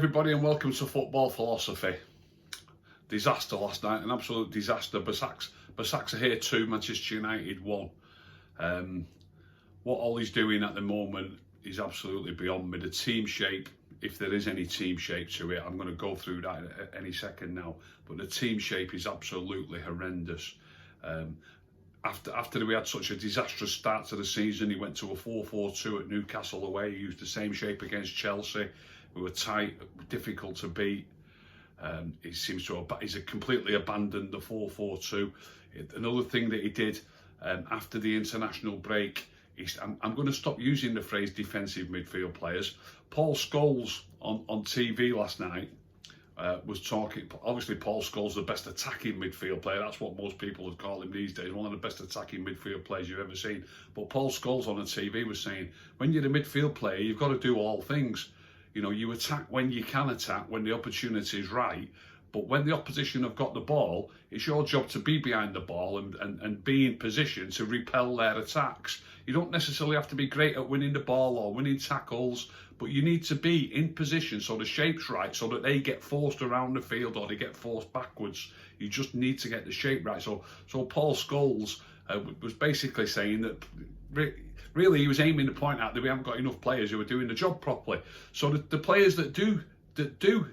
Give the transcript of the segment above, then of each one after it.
everybody and welcome to Football Philosophy. Disaster last night, an absolute disaster. Basak's here 2, Manchester United 1. What Ollie's doing at the moment is absolutely beyond me. The team shape, if there is any team shape to it, I'm going to go through that any second now, but the team shape is absolutely horrendous. After we had such a disastrous start to the season, he went to a 4-4-2 at Newcastle away. He used the same shape against Chelsea. We were tight, difficult to beat. He seems to have he's completely abandoned the 4-4-2. Another thing that he did after the international break, I'm going to stop using the phrase defensive midfield players. Paul Scholes on TV last night was talking. Obviously, Paul Scholes the best attacking midfield player. That's what most people would call him these days. One of the best attacking midfield players you've ever seen. But Paul Scholes on the TV was saying, when you're a midfield player, you've got to do all things. You know, you attack when you can attack, when the opportunity is right. But when the opposition have got the ball, it's your job to be behind the ball and be in position to repel their attacks. You don't necessarily have to be great at winning the ball or winning tackles, but you need to be in position so the shape's right, so that they get forced around the field or they get forced backwards. You just need to get the shape right. So Paul Scholes was basically saying that really he was aiming to point out that we haven't got enough players who are doing the job properly. So the players that do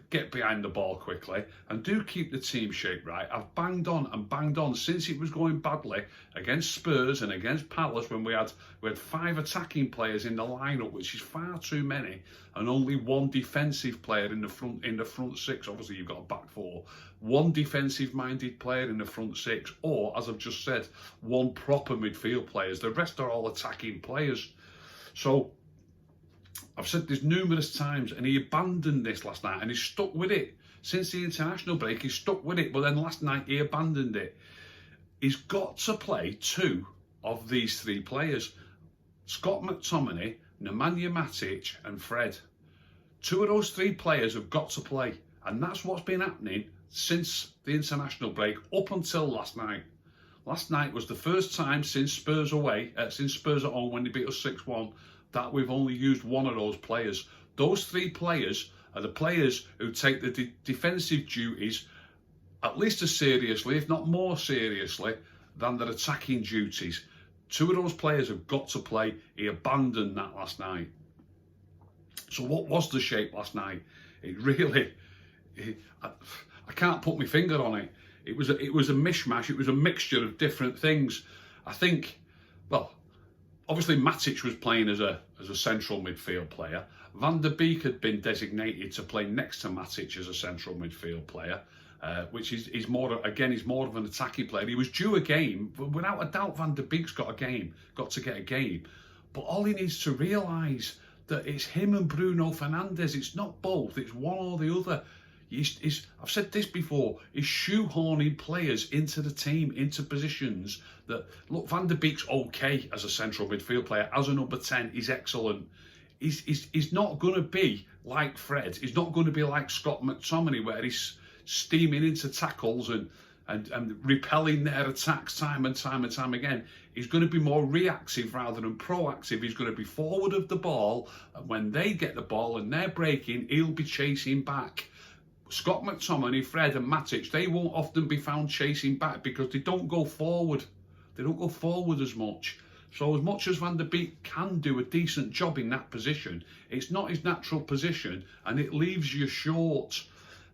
get behind the ball quickly and do keep the team shape right, I've banged on since it was going badly against Spurs and against Palace when we had 5 attacking players in the lineup, which is far too many, and only 1 defensive player in the front 6. Obviously you've got a back 4, 1 defensive minded player in the front 6, or as I've just said, 1 proper midfield players. The rest are all attacking players. So I've said this numerous times, and he abandoned this last night, and he's stuck with it. Since the international break, he's stuck with it, but then last night he abandoned it. He's got to play 2 of these 3 players. Scott McTominay, Nemanja Matic and Fred. 2 of those 3 players have got to play, and that's what's been happening since the international break up until last night. Last night was the first time since Spurs at home when they beat us 6-1, that we've only used 1 of those players. Those 3 players are the players who take the defensive duties at least as seriously, if not more seriously, than their attacking duties. 2 of those players have got to play. He abandoned that last night. So what was the shape last night? I can't put my finger on it. It was a mishmash. It was a mixture of different things. I think, well, obviously Matic was playing as a central midfield player. Van der Beek had been designated to play next to Matic as a central midfield player, which is more of an attacking player. He was due a game, but without a doubt Van der Beek's got to get a game. But all he needs to realise that it's him and Bruno Fernandes. It's not both, it's one or the other. I've said this before, he's shoehorning players into the team, into positions that, look, Van der Beek's okay as a central midfield player. As a number 10, he's excellent. He's not going to be like Fred. He's not going to be like Scott McTominay, where he's steaming into tackles and repelling their attacks time and time again. He's going to be more reactive rather than proactive. He's going to be forward of the ball, and when they get the ball and they're breaking, he'll be chasing back. Scott McTominay, Fred and Matic, they won't often be found chasing back because they don't go forward. They don't go forward as much. So as much as Van der Beek can do a decent job in that position, it's not his natural position and it leaves you short.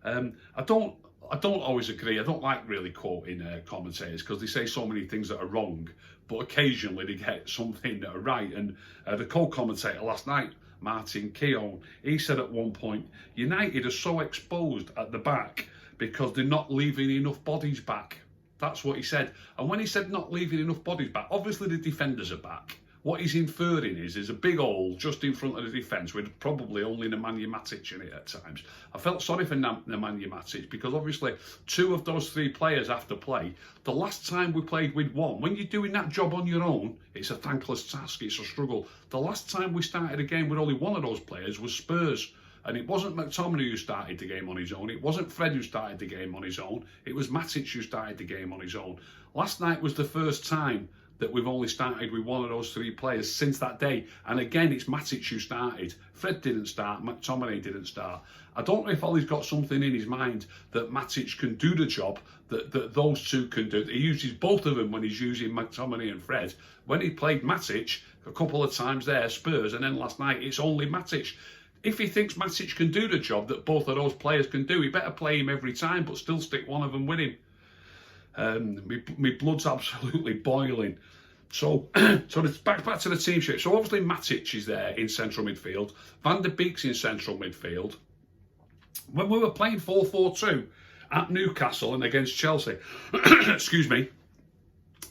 I don't always agree. I don't like really quoting commentators because they say so many things that are wrong, but occasionally they get something that are right. And the co-commentator last night, Martin Keown, he said at one point, United are so exposed at the back because they're not leaving enough bodies back. That's what he said. And when he said not leaving enough bodies back, obviously the defenders are back. What he's inferring is a big hole just in front of the defence with probably only Nemanja Matic in it at times. I felt sorry for Nemanja Matic because obviously 2 of those 3 players have to play. The last time we played with 1, when you're doing that job on your own, it's a thankless task, it's a struggle. The last time we started a game with only 1 of those players was Spurs. And it wasn't McTominay who started the game on his own. It wasn't Fred who started the game on his own. It was Matic who started the game on his own. Last night was the first time that we've only started with one of those three players since that day. And again, it's Matic who started. Fred didn't start, McTominay didn't start. I don't know if Ollie's got something in his mind that Matic can do the job that those two can do. He uses both of them when he's using McTominay and Fred. When he played Matic a couple of times there, Spurs, and then last night, it's only Matic. If he thinks Matic can do the job that both of those players can do, he better play him every time, but still stick one of them with him. My blood's absolutely boiling. So it's back to the team shape. So obviously Matic is there in central midfield. Van der Beek's in central midfield. When we were playing 4-4-2 at Newcastle and against Chelsea, excuse me,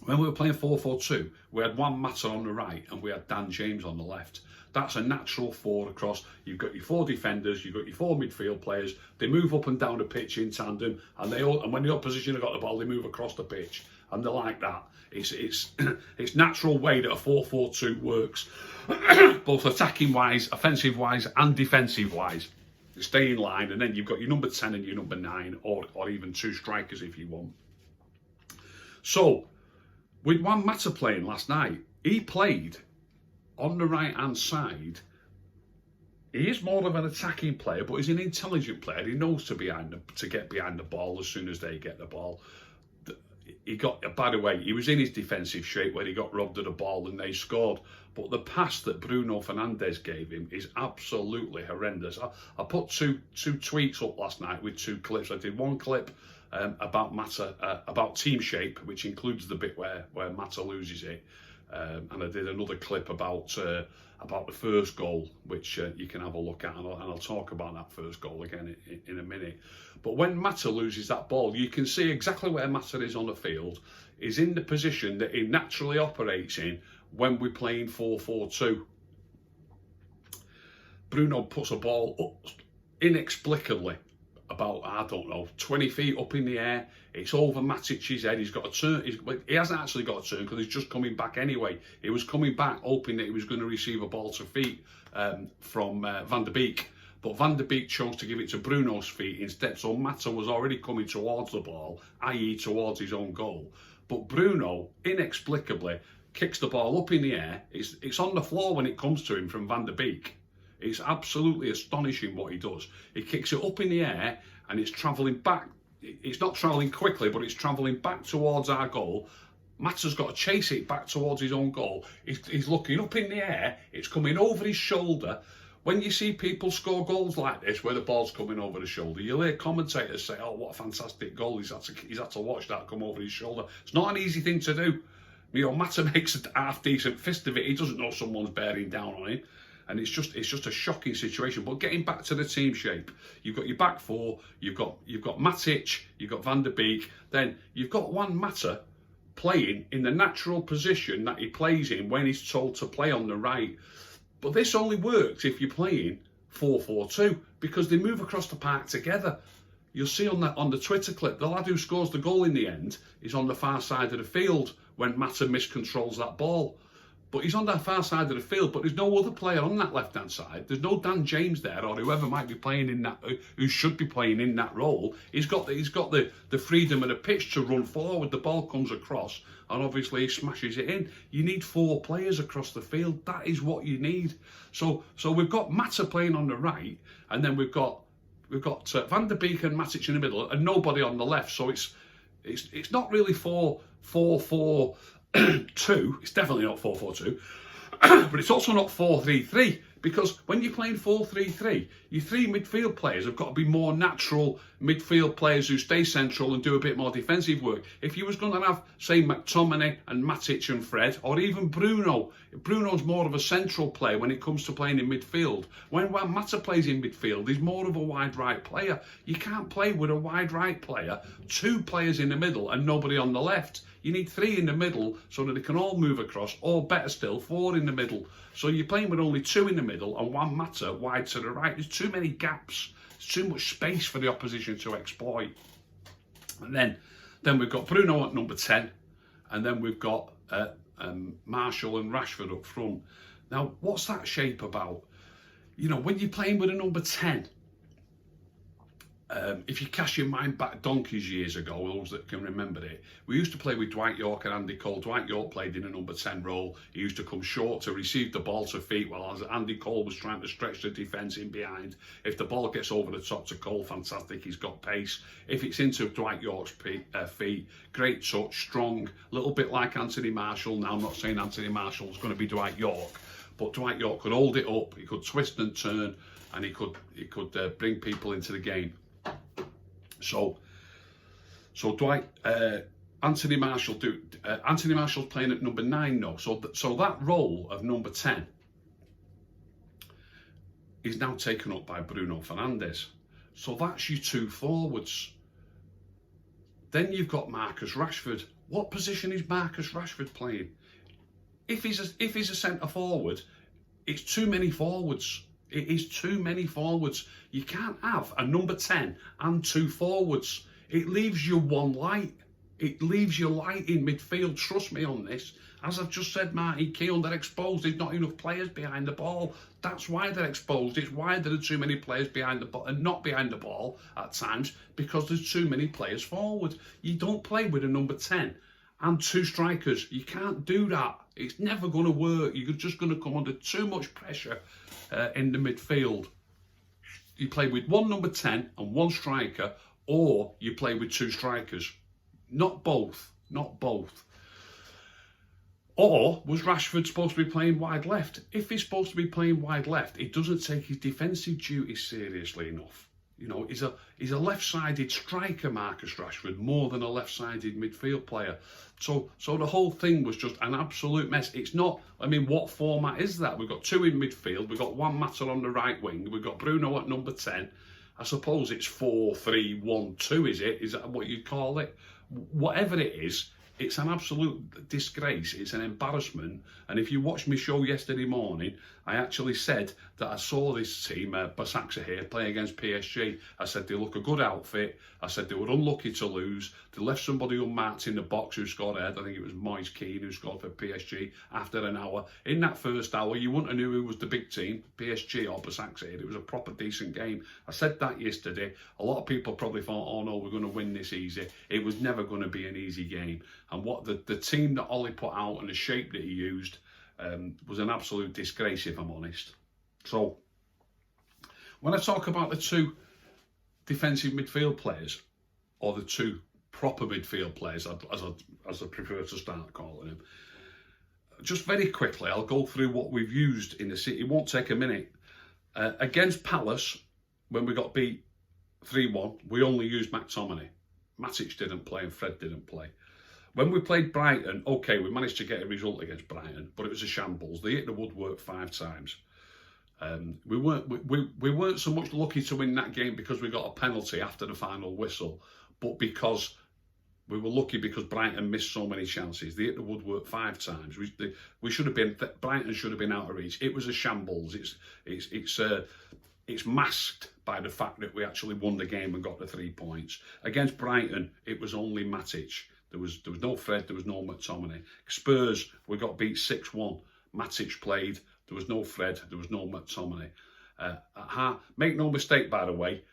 when we were playing 4-4-2, we had Juan Mata on the right and we had Dan James on the left. That's a natural forward across. You've got your four defenders, you've got your four midfield players. They move up and down the pitch in tandem, and when the opposition have got the ball, they move across the pitch, and they're like that. It's natural way that a 4-4-2 works, both attacking wise, offensive wise, and defensive wise. You stay in line, and then you've got your number 10 and your number 9, or even two strikers if you want. So, with Juan Mata playing last night, he played on the right-hand side. He is more of an attacking player, but he's an intelligent player. He knows to get behind the ball as soon as they get the ball. By the way, he was in his defensive shape where he got robbed of the ball and they scored. But the pass that Bruno Fernandes gave him is absolutely horrendous. I put two tweets up last night with two clips. I did one clip about Mata, about team shape, which includes the bit where Mata loses it. And I did another clip about the first goal, which you can have a look at, and I'll talk about that first goal again in a minute. But when Mata loses that ball, you can see exactly where Mata is on the field. He's in the position that he naturally operates in when we're playing 4-4-2. Bruno puts a ball up inexplicably about, I don't know, 20 feet up in the air. It's over Matic's head. He's got a turn. He hasn't actually got a turn because he's just coming back anyway. He was coming back hoping that he was going to receive a ball to feet from Van der Beek. But Van der Beek chose to give it to Bruno's feet instead. So Mata was already coming towards the ball, i.e. towards his own goal. But Bruno, inexplicably, kicks the ball up in the air. It's on the floor when it comes to him from Van der Beek. It's absolutely astonishing what he does. He kicks it up in the air and it's travelling back. It's not travelling quickly, but it's travelling back towards our goal. Mata's got to chase it back towards his own goal. He's looking up in the air. It's coming over his shoulder. When you see people score goals like this, where the ball's coming over the shoulder, you'll hear commentators say, "Oh, what a fantastic goal! He's had to watch that come over his shoulder." It's not an easy thing to do. You know, Mata makes a half decent fist of it. He doesn't know someone's bearing down on him. And it's just a shocking situation. But getting back to the team shape, you've got your back four, you've got Matic, you've got Van der Beek, then you've got Juan Mata playing in the natural position that he plays in when he's told to play on the right. But this only works if you're playing 4-4-2 because they move across the park together. You'll see on the Twitter clip, the lad who scores the goal in the end is on the far side of the field when Mata miscontrols that ball. But he's on that far side of the field, but there's no other player on that left-hand side. There's no Dan James there or whoever might be playing in that, who should be playing in that role. He's got the freedom of the pitch to run forward. The ball comes across and obviously he smashes it in. You need four players across the field. That is what you need. So we've got Mata playing on the right, and then we've got Van der Beek and Matic in the middle, and nobody on the left. So it's not really 4-4-2. It's definitely not 4-4-2, but it's also not 4-3-3, because when you're playing 4-3-3, your three midfield players have got to be more natural midfield players who stay central and do a bit more defensive work. If you was going to have, say, McTominay and Matic and Fred, or even Bruno's more of a central player when it comes to playing in midfield. When Mata plays in midfield, he's more of a wide right player. You can't play with a wide right player, two players in the middle and nobody on the left. You need three in the middle so that they can all move across, or better still, four in the middle. So you're playing with only two in the middle and Juan Mata wide to the right. There's too many gaps. There's too much space for the opposition to exploit. And then we've got Bruno at number 10, and then we've got Martial and Rashford up front. Now, what's that shape about? You know, when you're playing with a number 10, if you cast your mind back donkeys years ago, those that can remember it, we used to play with Dwight York and Andy Cole. Dwight York played in a number 10 role. He used to come short to receive the ball to feet, while Andy Cole was trying to stretch the defence in behind. If the ball gets over the top to Cole, fantastic, he's got pace. If it's into Dwight York's feet, great touch, strong, a little bit like Anthony Marshall. Now, I'm not saying Anthony Marshall's going to be Dwight York, but Dwight York could hold it up, he could twist and turn, and he could bring people into the game. So Dwight, Anthony Marshall's playing at number 9 now. So that role of number 10 is now taken up by Bruno Fernandes. So that's your 2 forwards. Then you've got Marcus Rashford. What position is Marcus Rashford playing? If he's a centre forward, it's too many forwards. It is too many forwards. You can't have a number 10 and 2 forwards. It leaves you one light. It leaves you light in midfield. Trust me on this. As I've just said, Martin Keown, they're exposed. There's not enough players behind the ball. That's why they're exposed. It's why there are too many players behind the ball and not behind the ball at times, because there's too many players forward. You don't play with a number 10 and 2 strikers. You can't do that. It's never going to work. You're just going to come under too much pressure in the midfield. You play with 1 number 10 and 1 striker, or you play with 2 strikers. Not both. Not both. Or was Rashford supposed to be playing wide left? If he's supposed to be playing wide left, he doesn't take his defensive duties seriously enough. You know, he's a left-sided striker, Marcus Rashford, more than a left-sided midfield player. So the whole thing was just an absolute mess. It's not, I mean, what format is that? We've got 2 in midfield, we've got Juan Mata on the right wing, we've got Bruno at number 10. I suppose it's 4-3-1-2, is it? Is that what you call it? Whatever it is, it's an absolute disgrace. It's an embarrassment. And if you watched my show yesterday morning, I actually said that I saw this team, Başakşehir, play against PSG. I said they look a good outfit. I said they were unlucky to lose. They left somebody unmarked in the box who scored ahead. I think it was Moise Kean who scored for PSG after an hour. In that first hour, you wouldn't have knew who was the big team, PSG or Başakşehir. It was a proper decent game. I said that yesterday. A lot of people probably thought, oh no, we're going to win this easy. It was never going to be an easy game. And what the team that Ollie put out and the shape that he used was an absolute disgrace, if I'm honest. So when I talk about the 2 defensive midfield players, or the 2 proper midfield players, as I prefer to start calling them, just very quickly, I'll go through what we've used in the city. It won't take a minute. Against Palace, when we got beat 3-1, we only used McTominay. Matic didn't play and Fred didn't play. When we played Brighton, okay, we managed to get a result against Brighton, but it was a shambles. They hit the woodwork 5 times. We weren't so much lucky to win that game because we got a penalty after the final whistle, but because we were lucky because Brighton missed so many chances. They hit the woodwork 5 times. We should have been. Brighton should have been out of reach. It was a shambles. It's masked by the fact that we actually won the game and got the 3 points. Against Brighton, it was only Matic. There was no Fred, there was no McTominay. Spurs, we got beat 6-1. Matic played, there was no Fred, there was no McTominay. Make no mistake, by the way,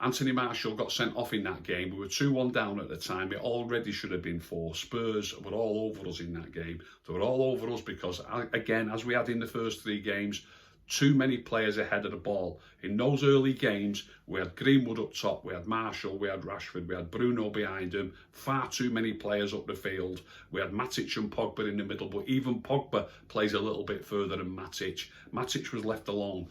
Anthony Marshall got sent off in that game. We were 2-1 down at the time. It already should have been 4. Spurs were all over us in that game. They were all over us because, again, as we had in the first 3 games, too many players ahead of the ball. In those early games, we had Greenwood up top, we had Marshall, we had Rashford, we had Bruno behind him, far too many players up the field. We had Matic and Pogba in the middle, but even Pogba plays a little bit further than Matic. Matic was left alone.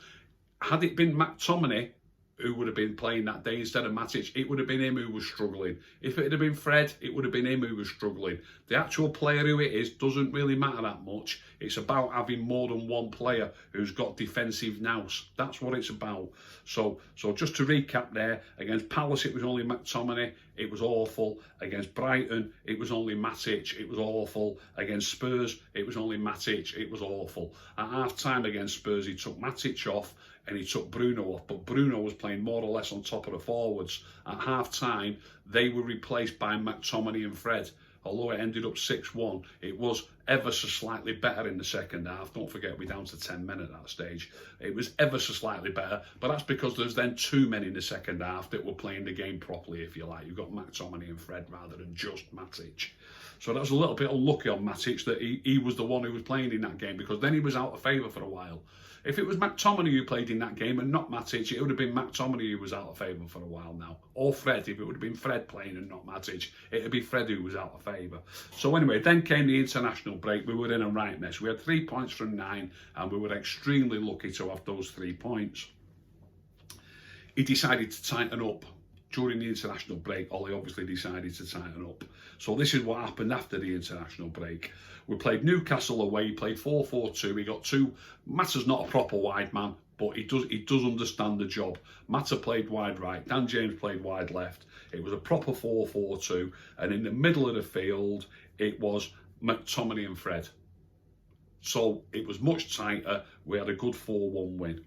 Had it been McTominay who would have been playing that day instead of Matic, it would have been him who was struggling. If it had been Fred, it would have been him who was struggling. The actual player who it is doesn't really matter that much. It's about having more than one player who's got defensive nous. That's what it's about. So just to recap there, against Palace it was only McTominay, it was awful. Against Brighton it was only Matic, it was awful. Against Spurs it was only Matic, it was awful. At half time against Spurs he took Matic off and he took Bruno off, but Bruno was playing more or less on top of the forwards. At half time they were replaced by McTominay and Fred. Although it ended up 6-1, it was ever so slightly better in the second half. Don't forget, we're down to 10 men at that stage. It was ever so slightly better, but that's because there's then too many in the second half that were playing the game properly, if you like. You've got McTominay and Fred rather than just Matic. So that was a little bit unlucky on Matic that he was the one who was playing in that game, because then he was out of favour for a while. If it was McTominay who played in that game and not Matic, it would have been McTominay who was out of favour for a while now. Or Fred, if it would have been Fred playing and not Matic, it would be Fred who was out of favour. So anyway, then came the international break. We were in a right mess. We had 3 points from 9, and we were extremely lucky to have those 3 points. He decided to tighten up. During the international break, Ollie obviously decided to tighten up. So this is what happened after the international break. We played Newcastle away, he played 4-4-2, he got 2. Matta's not a proper wide man, but he does understand the job. Matta played wide right, Dan James played wide left. It was a proper 4-4-2, and in the middle of the field, it was McTominay and Fred. So it was much tighter. We had a good 4-1 win.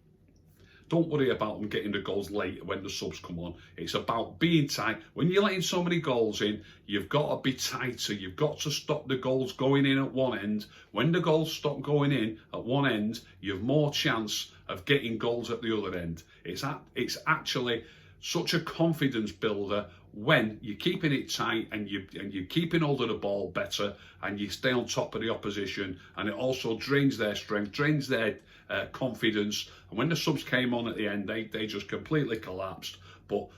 Don't worry about them getting the goals late when the subs come on. It's about being tight. When you're letting so many goals in, you've got to be tighter. You've got to stop the goals going in at one end. When the goals stop going in at one end, you have more chance of getting goals at the other end. It's actually such a confidence builder when you're keeping it tight and you're keeping hold of the ball better, and you stay on top of the opposition, and it also drains their strength, drains their confidence. And when the subs came on at the end, they just completely collapsed.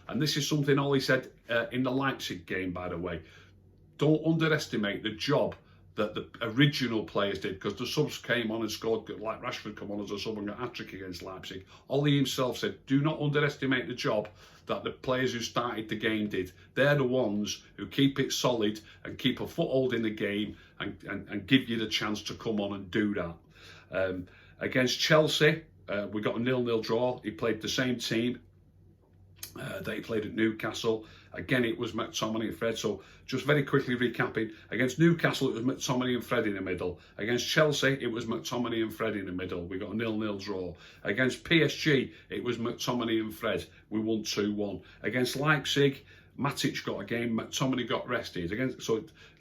And this is something Ollie said in the Leipzig game, by the way. Don't underestimate the job that the original players did, because the subs came on and scored, like Rashford come on as a sub and got a hat-trick against Leipzig. Ollie himself said, do not underestimate the job that the players who started the game did. They're the ones who keep it solid and keep a foothold in the game and give you the chance to come on and do that. Against Chelsea, we got a 0-0 draw. He played the same team that he played at Newcastle. Again, it was McTominay and Fred. So just very quickly recapping, against Newcastle, it was McTominay and Fred in the middle. Against Chelsea, it was McTominay and Fred in the middle. We got a 0-0 draw. Against PSG, it was McTominay and Fred. We won 2-1. Against Leipzig, Matic got a game, McTominay got rested.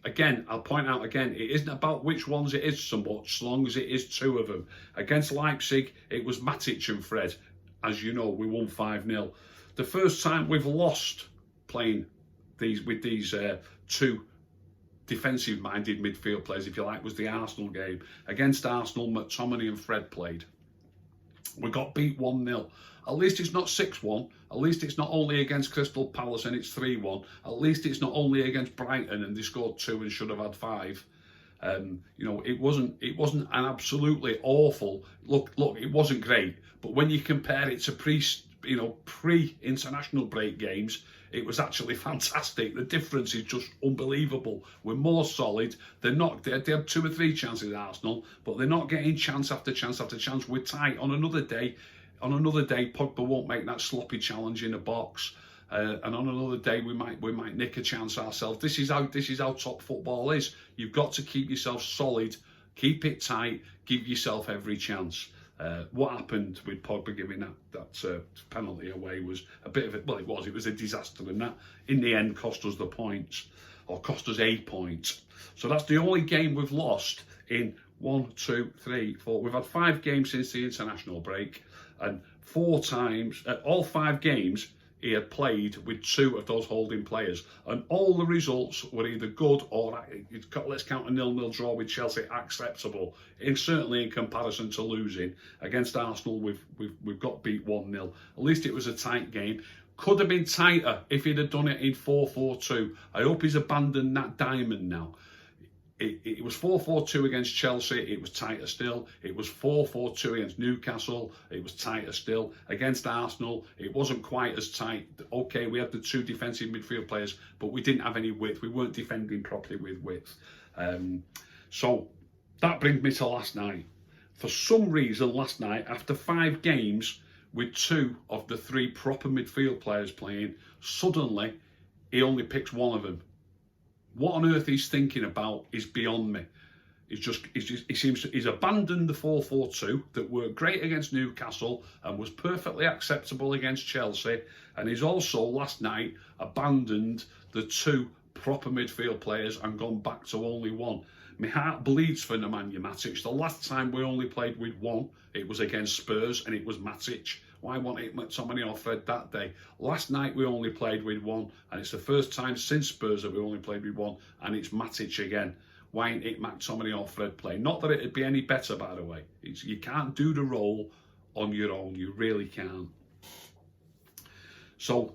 Again, I'll point out again, it isn't about which ones it is so much, as long as it is 2 of them. Against Leipzig, it was Matic and Fred. As you know, we won 5-0. The first time we've lost playing with these 2 defensive-minded midfield players, if you like, was the Arsenal game. Against Arsenal, McTominay and Fred played. We got beat 1-0. At least it's not 6-1. At least it's not only against Crystal Palace and it's 3-1. At least it's not only against Brighton and they scored 2 and should have had 5. It wasn't an absolutely awful look. It wasn't great, but when you compare it to pre-international break games, it was actually fantastic. The difference is just unbelievable. We're more solid. They had 2 or 3 chances at Arsenal, but they're not getting chance after chance after chance. We're tight. On another day, Pogba won't make that sloppy challenge in the box, and on another day we might nick a chance ourselves. This is how top football is. You've got to keep yourself solid, keep it tight, give yourself every chance. What happened with Pogba giving that penalty away was a bit of it. Well, it was a disaster, and that in the end cost us the points, or cost us a point. So that's the only game we've lost in 1, 2, 3, 4. We've had 5 games since the international break, and 4 times, all 5 games, he had played with 2 of those holding players, and all the results were either good or, let's count a 0-0 draw with Chelsea, acceptable. Certainly in comparison to losing against Arsenal, we've got beat 1-0. At least it was a tight game. Could have been tighter if he'd have done it in 4-4-2. I hope he's abandoned that diamond now. It was 4-4-2 against Chelsea, it was tighter still. It was 4-4-2 against Newcastle, it was tighter still. Against Arsenal, it wasn't quite as tight. Okay, we had the 2 defensive midfield players, but we didn't have any width. We weren't defending properly with width. So that brings me to last night. For some reason, last night, after 5 games with 2 of the 3 proper midfield players playing, suddenly he only picks 1 of them. What on earth he's thinking about is beyond me. He's abandoned the 4-4-2 that worked great against Newcastle and was perfectly acceptable against Chelsea, and he's also last night abandoned the 2 proper midfield players and gone back to only 1. My heart bleeds for Nemanja Matic. The last time we only played with one, it was against Spurs, and it was Matic. Why wasn't it McTominay or Fred that day? Last night we only played with one, and it's the first time since Spurs that we only played with one, and it's Matic again. Why ain't it McTominay or Fred playing? Not that it'd be any better, by the way. You can't do the role on your own. You really can't. So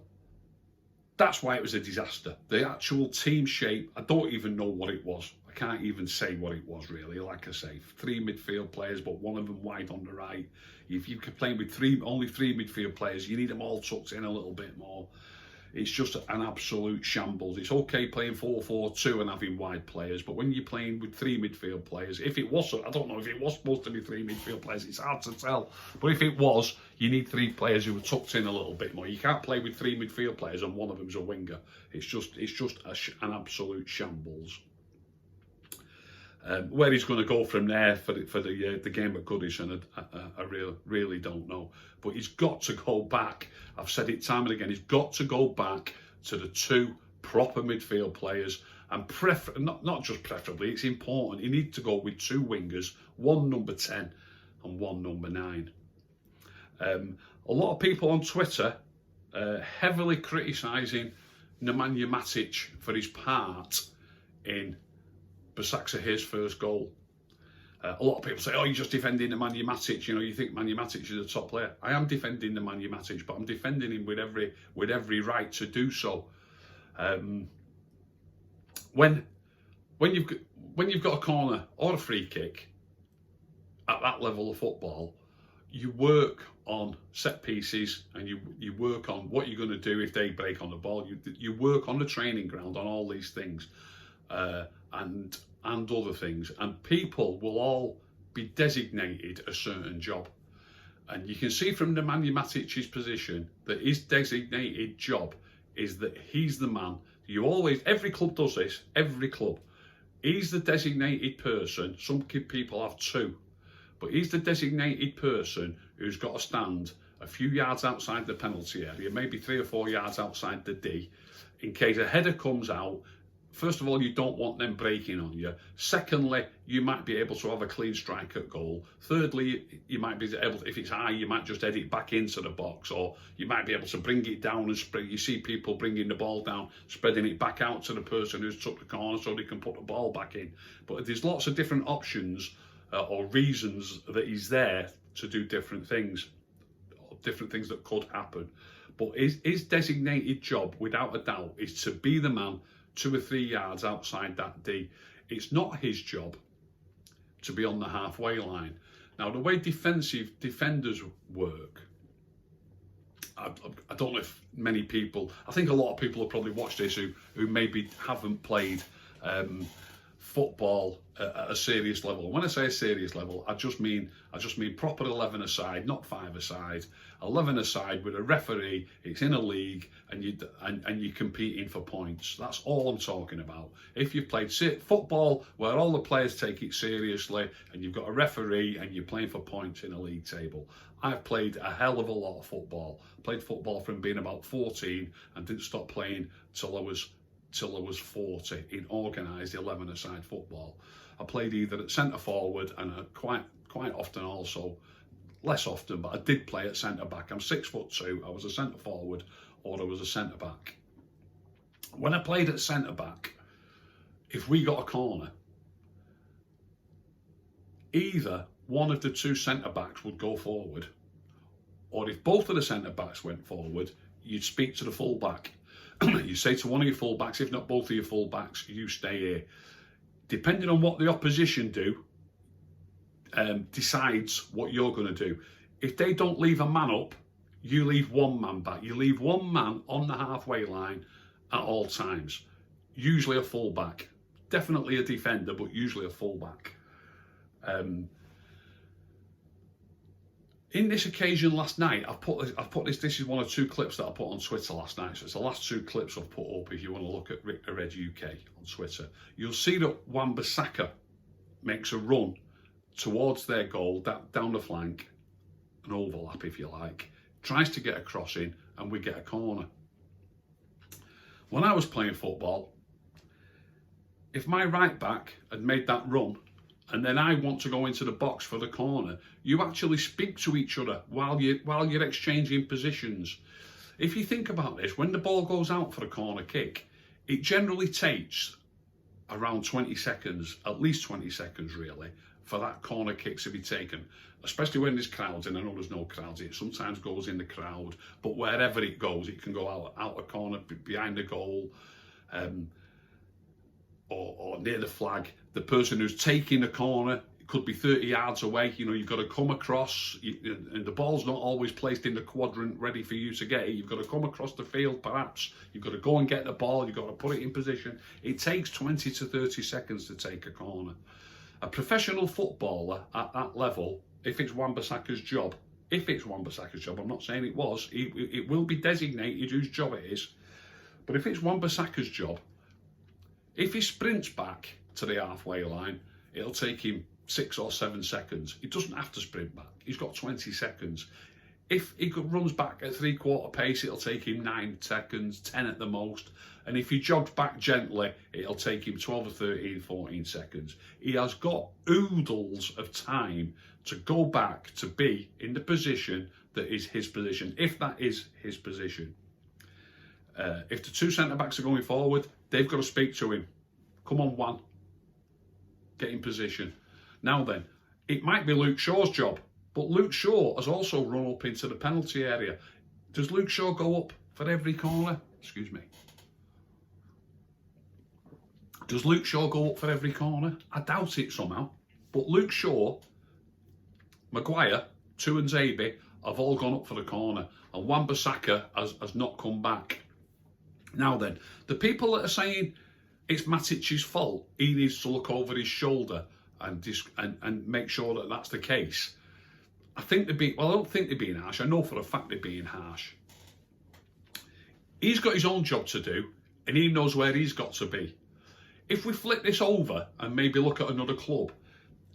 that's why it was a disaster. The actual team shape, I don't even know what it was. I can't even say what it was, really. Like I say, 3 midfield players, but one of them wide on the right. If you could play with only three midfield players, you need them all tucked in a little bit more. It's just an absolute shambles. It's okay playing 4-4-2 and having wide players, but when you're playing with 3 midfield players, if it was, I don't know if it was supposed to be 3 midfield players, it's hard to tell. But if it was, you need 3 players who are tucked in a little bit more. You can't play with 3 midfield players and one of them's a winger. It's just an absolute shambles. Where he's going to go from there for the game at Goodison, I really don't know. But he's got to go back. I've said it time and again. He's got to go back to the 2 proper midfield players, and not just preferably. It's important. He needs to go with 2 wingers, 1 number 10 and 1 number 9. A lot of people on Twitter heavily criticising Nemanja Matic for his part in Başakşehir's first goal. A lot of people say, oh, you're just defending Nemanja Matic, you think Nemanja Matic is a top player. I am defending Nemanja Matic, but I'm defending him with every right to do so. When you've got a corner or a free kick at that level of football, you work on set pieces, and you work on what you're going to do if they break on the ball. You work on the training ground on all these things. And other things, and people will all be designated a certain job, and you can see from Nemanja Matic's position that his designated job is that he's the man. Every club does this, every club. He's the designated person. Some people have 2, but he's the designated person who's got to stand a few yards outside the penalty area, maybe 3 or 4 yards outside the D, in case a header comes out. First of all, you don't want them breaking on you. Secondly, you might be able to have a clean strike at goal. Thirdly, you might be able to, if it's high, you might just head it back into the box, or you might be able to bring it down and spread. You see people bringing the ball down, spreading it back out to the person who's took the corner so they can put the ball back in. But there's lots of different options or reasons that he's there to do different things that could happen. But his designated job, without a doubt, is to be the man 2 or 3 yards outside that D. It's not his job to be on the halfway line. Now, the way defenders work, I don't know if many people, I think a lot of people have probably watched this who maybe haven't played football at a serious level. When I say a serious level, I just mean proper 11 aside, not 5 aside. 11 aside with a referee. It's in a league, and you're competing for points. That's all I'm talking about. If you've played football where all the players take it seriously, and you've got a referee and you're playing for points in a league table. I've played a hell of a lot of football. Played football from being about 14 and didn't stop playing till I was 40 in organised 11-a-side football. I played either at centre forward and quite often also, less often, but I did play at centre back. I'm 6'2". I was a centre forward or I was a centre back. When I played at centre back, if we got a corner, either one of the 2 centre backs would go forward, or if both of the centre backs went forward, you'd speak to the full back. You say to one of your full backs, if not both of your full backs, you stay here. Depending on what the opposition do, decides what you're going to do. If they don't leave a man up, you leave 1 man back. You leave 1 man on the halfway line at all times. Usually a full back. Definitely a defender, but usually a full back. In this occasion last night, I've put this is one of 2 clips that I put on Twitter last night. So it's the last 2 clips I've put up if you want to look at Rick the Red UK on Twitter. You'll see that Wan-Bissaka makes a run towards their goal, down the flank, an overlap if you like, tries to get a cross in, and we get a corner. When I was playing football, if my right back had made that run and then I want to go into the box for the corner, you actually speak to each other while you're exchanging positions. If you think about this, when the ball goes out for a corner kick, it generally takes around 20 seconds, at least 20 seconds really, for that corner kick to be taken, especially when there's crowds, and I know there's no crowds. It sometimes goes in the crowd, but wherever it goes, it can go out a corner behind the goal, or near the flag. The person who's taking the corner could be 30 yards away. You know, you've got to come across, and the ball's not always placed in the quadrant ready for you to get it. You've got to come across the field, perhaps. You've got to go and get the ball. You've got to put it in position. It takes 20 to 30 seconds to take a corner. A professional footballer at that level, if it's Wan-Bissaka's job, I'm not saying it was, it will be designated whose job it is, but if it's Wan-Bissaka's job, if he sprints back to the halfway line, it'll take him 6 or 7 seconds. He doesn't have to sprint back. He's got 20 seconds. If he runs back at 3/4 pace, it'll take him 9 seconds, 10 at the most. And if he jogs back gently, it'll take him 12 or 13, 14 seconds. He has got oodles of time to go back to be in the position that is his position, if that is his position. If the 2 centre-backs are going forward, they've got to speak to him. Come on, Juan. Get in position. Now then, it might be Luke Shaw's job, but Luke Shaw has also run up into the penalty area. Does Luke Shaw go up for every corner? Excuse me. Does Luke Shaw go up for every corner? I doubt it somehow. But Luke Shaw, Maguire, Tuanzebe have all gone up for the corner, and Wan-Bissaka has not come back. Now then, the people that are saying it's Matic's fault, he needs to look over his shoulder and make sure that that's the case. I think I don't think they're being harsh. I know for a fact they're being harsh. He's got his own job to do, and he knows where he's got to be. If we flip this over and maybe look at another club,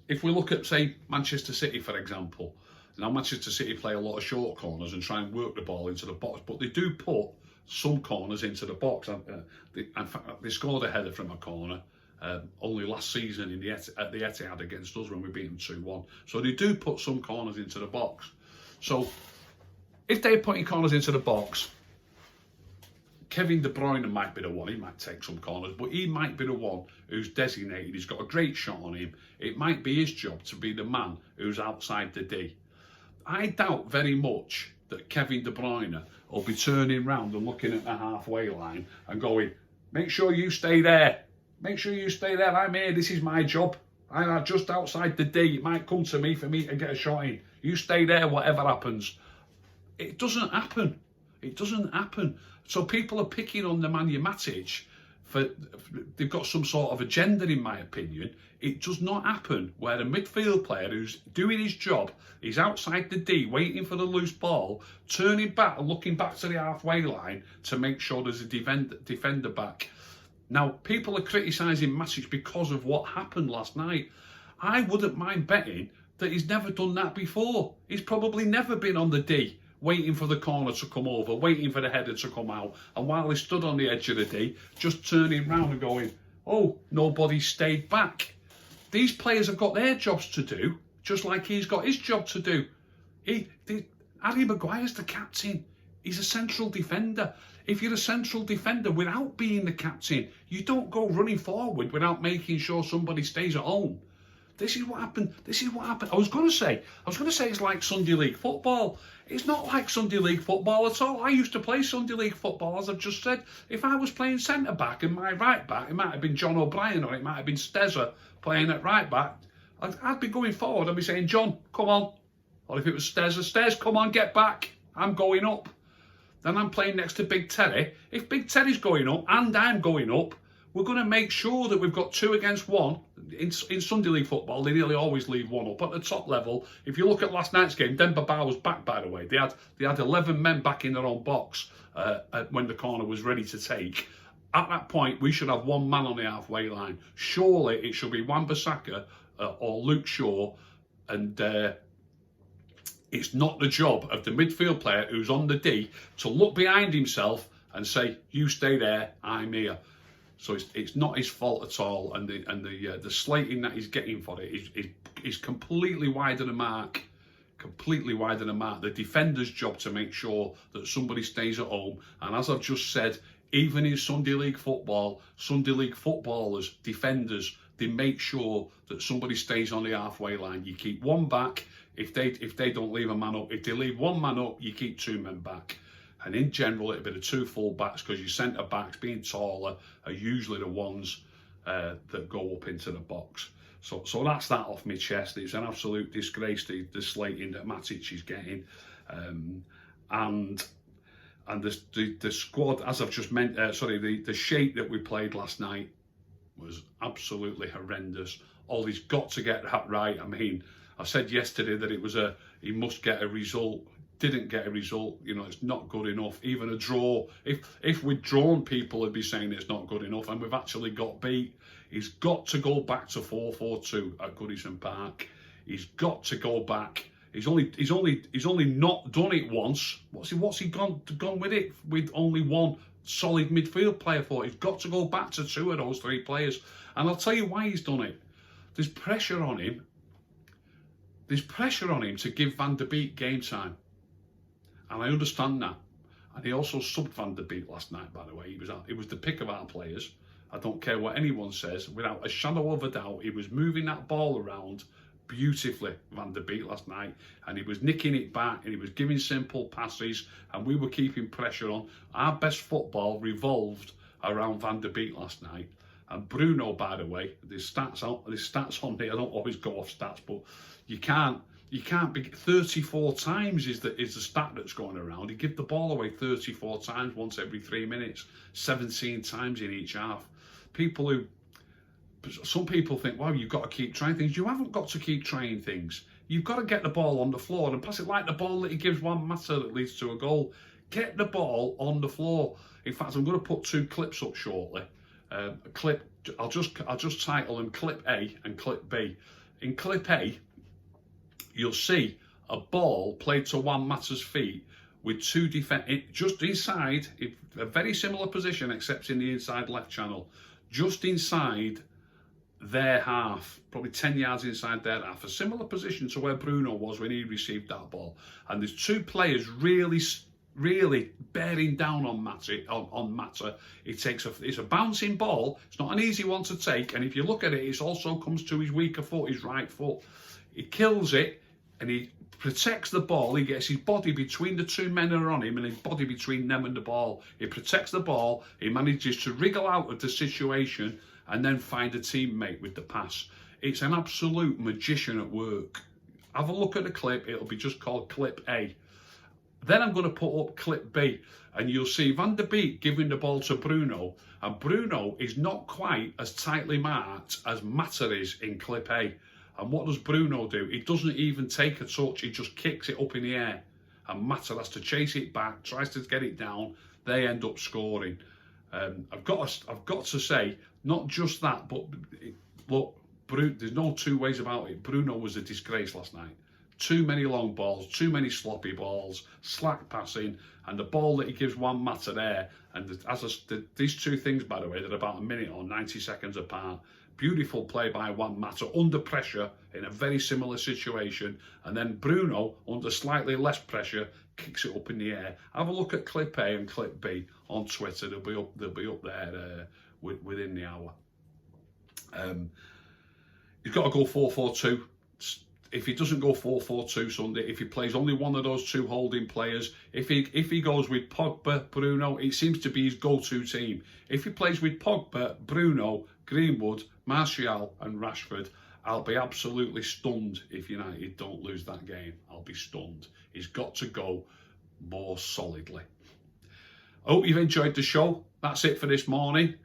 if we look at, say, Manchester City, for example, now Manchester City play a lot of short corners and try and work the ball into the box, but they do put some corners into the box. In fact, they scored a header from a corner only last season at the Etihad against us when we beat them 2-1. So they do put some corners into the box. So if they're putting corners into the box, Kevin De Bruyne might be the one. He might take some corners, but he might be the one who's designated. He's got a great shot on him. It might be his job to be the man who's outside the D. I doubt very much that Kevin De Bruyne will be turning round and looking at the halfway line and going, make sure you stay there. Make sure you stay there. I'm here. This is my job. I'm just outside the D. It might come to me for me to get a shot in. You stay there, whatever happens. It doesn't happen. It doesn't happen. So people are picking on Nemanja Matic they've got some sort of agenda, in my opinion. It does not happen where a midfield player who's doing his job is outside the D, waiting for the loose ball, turning back and looking back to the halfway line to make sure there's a defender back. Now, people are criticising Matic because of what happened last night. I wouldn't mind betting that he's never done that before. He's probably never been on the D, waiting for the corner to come over, waiting for the header to come out, and while he stood on the edge of the D, just turning round and going, oh, nobody stayed back. These players have got their jobs to do, just like he's got his job to do. Harry Maguire's the captain. He's a central defender. If you're a central defender without being the captain, you don't go running forward without making sure somebody stays at home. This is what happened. I was going to say it's like Sunday League football. It's not like Sunday League football at all. I used to play Sunday League football, as I've just said. If I was playing centre-back and my right-back, it might have been John O'Brien or it might have been Stezza playing at right-back, I'd be going forward. I'd be saying, John, come on. Or if it was Stez, come on, get back. I'm going up. Then I'm playing next to Big Terry. If Big Terry's going up and I'm going up, we're going to make sure that we've got 2 against 1. In Sunday League football, they nearly always leave 1 up. At the top level, if you look at last night's game, Demba Ba was back, by the way. They had 11 men back in their own box when the corner was ready to take. At that point, we should have 1 man on the halfway line. Surely it should be Wan-Bissaka or Luke Shaw, and it's not the job of the midfield player who's on the D to look behind himself and say, you stay there, I'm here. So it's not his fault at all, and the slating that he's getting for it is completely wide of the mark. Completely wide of the mark. The defender's job to make sure that somebody stays at home. And as I've just said, even in Sunday League football, Sunday League footballers, defenders, they make sure that somebody stays on the halfway line. You keep one back if they don't leave a man up. If they leave one man up, you keep two men back. And in general, it'll be the two full backs, because your centre backs, being taller, are usually the ones that go up into the box. So that's that off my chest. It's an absolute disgrace, the slating that Matic is getting, and the squad, as I've just meant, the shape that we played last night was absolutely horrendous. Ollie's got to get that right. I mean, I said yesterday that he must get a result. Didn't get a result. You know, it's not good enough. Even a draw. If we'd drawn, people would be saying it's not good enough, and we've actually got beat. He's got to go back to 4-4-2 at Goodison Park. He's got to go back. He's only not done it once. What's he gone with it with only one solid midfield player for? He's got to go back to two of those three players. And I'll tell you why he's done it. There's pressure on him. There's pressure on him to give Van der Beek game time. And I understand that. And he also subbed Van der Beek last night, by the way. He was the pick of our players. I don't care what anyone says. Without a shadow of a doubt, he was moving that ball around beautifully, Van der Beek, last night. And he was nicking it back, and he was giving simple passes, and we were keeping pressure on. Our best football revolved around Van der Beek last night. And Bruno, by the way, there's stats on there. I don't always go off stats, but you can't be 34 times is the stat that's going around. He gave the ball away 34 times, once every 3 minutes, 17 times in each half. Some people think, well, you've got to keep trying things. You haven't got to keep trying things. You've got to get the ball on the floor and pass it like the ball that he gives Juan Mata that leads to a goal. Get the ball on the floor. In fact, I'm going to put two clips up shortly. I'll just title them Clip A and Clip B. In Clip A, you'll see a ball played to Juan Mata's feet with two just inside, a very similar position except in the inside left channel, just inside their half, probably 10 yards inside their half, a similar position to where Bruno was when he received that ball. And there's two players really bearing down on Mata. It's a bouncing ball. It's not an easy one to take. And if you look at it, it also comes to his weaker foot, his right foot. He kills it, and he protects the ball. He gets his body between the two men that are on him, and his body between them and the ball. He protects the ball. He manages to wriggle out of the situation and then find a teammate with the pass. It's an absolute magician at work. Have a look at the clip. It'll be just called Clip A. Then I'm going to put up Clip B, and you'll see Van der Beek giving the ball to Bruno, and Bruno is not quite as tightly marked as Mata is in Clip A. And what does Bruno do? He doesn't even take a touch. He just kicks it up in the air. And Mata has to chase it back, tries to get it down. They end up scoring. I've got to say, not just that, but look, there's no two ways about it. Bruno was a disgrace last night. Too many long balls, too many sloppy balls, slack passing, and the ball that he gives Juan Mata there. And these two things, by the way, they're about a minute or 90 seconds apart. Beautiful play by Juan Mata under pressure in a very similar situation, and then Bruno under slightly less pressure kicks it up in the air. Have a look at Clip A and Clip B on Twitter. They'll be up there within the hour. He's got to go 4-4-2. If he doesn't go 4-4-2 Sunday, if he plays only one of those two holding players, if he goes with Pogba, Bruno, it seems to be his go-to team. If he plays with Pogba, Bruno, Greenwood, Martial and Rashford, I'll be absolutely stunned if United don't lose that game. I'll be stunned. He's got to go more solidly. I hope you've enjoyed the show. That's it for this morning.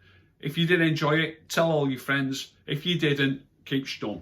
If you did enjoy it, tell all your friends. If you didn't, keep stum.